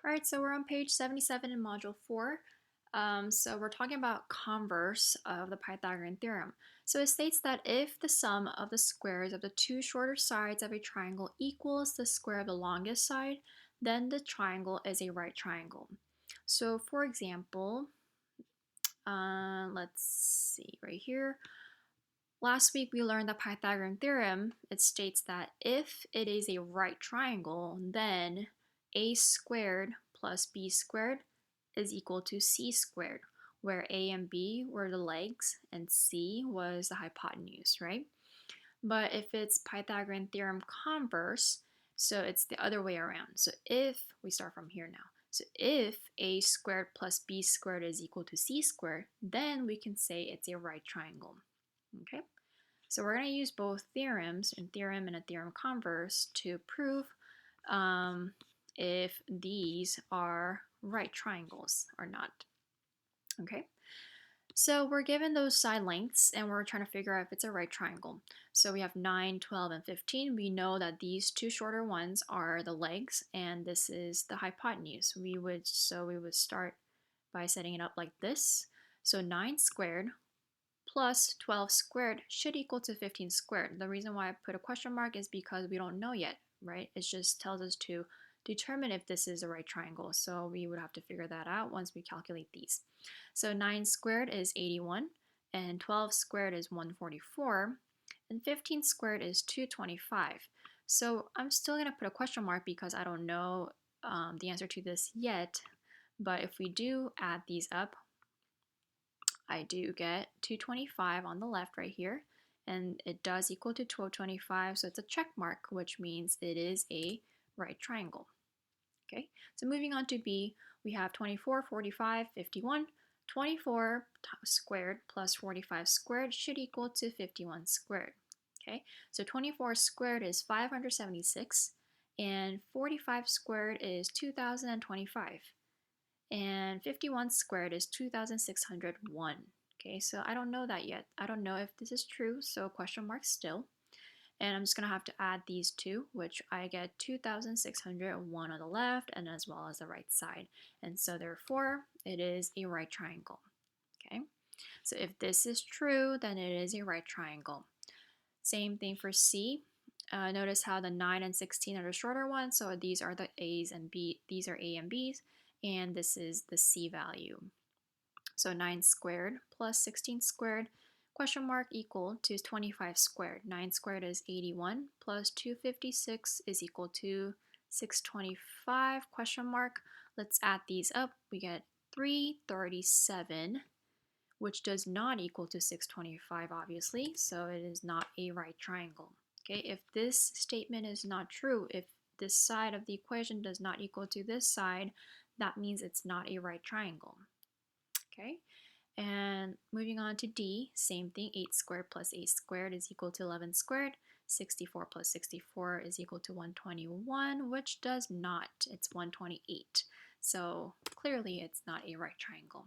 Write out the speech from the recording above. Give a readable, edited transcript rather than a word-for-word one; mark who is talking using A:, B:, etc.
A: All right, so we're on page 77 in module 4. So we're talking about converse of the Pythagorean theorem. So it states that if the sum of the squares of the two shorter sides of a triangle equals the square of the longest side, then the triangle is a right triangle. So for example, let's see right here. Last week we learned the Pythagorean theorem. It states that if it is a right triangle, then a squared plus b squared is equal to c squared, where a and b were the legs and c was the hypotenuse, right? But if it's Pythagorean theorem converse, so it's the other way around. So if we start from here now, so if a squared plus b squared is equal to c squared, then we can say it's a right triangle. Okay, so we're going to use both theorems, a theorem and a theorem converse, to prove if these are right triangles or not. Okay, so we're given those side lengths and we're trying to figure out if it's a right triangle. So we have 9, 12, and 15. We know that these two shorter ones are the legs and this is the hypotenuse. We would start by setting it up like this. So 9 squared plus 12 squared should equal to 15 squared. The reason why I put a question mark is because we don't know yet, right? It just tells us to determine if this is a right triangle. So we would have to figure that out once we calculate these. So 9 squared is 81, and 12 squared is 144, and 15 squared is 225. So I'm still going to put a question mark because I don't know the answer to this yet. But if we do add these up, I do get 225 on the left right here, and it does equal to 1225, so it's a check mark, which means it is a right triangle. Okay, so moving on to B, we have 24, 45, 51. 24 squared plus 45 squared should equal to 51 squared. Okay, so 24 squared is 576, and 45 squared is 2025. And 51 squared is 2,601. Okay, so I don't know that yet. I don't know if this is true, so question mark still. And I'm just going to have to add these two, which I get 2,601 on the left and as well as the right side. And so therefore, it is a right triangle. Okay, so if this is true, then it is a right triangle. Same thing for C. Notice how the 9 and 16 are the shorter ones, so these are the A's and B. These are A and B's, and this is the C value. So 9 squared plus 16 squared, question mark, equal to 25 squared. 9 squared is 81 plus 256 is equal to 625, question mark. Let's add these up. We get 337, which does not equal to 625, obviously, so it is not a right triangle. Okay, if this statement is not true, if this side of the equation does not equal to this side, that means it's not a right triangle. Okay, and moving on to D, same thing, 8 squared plus 8 squared is equal to 11 squared. 64 plus 64 is equal to 121, which does not, it's 128. So clearly it's not a right triangle.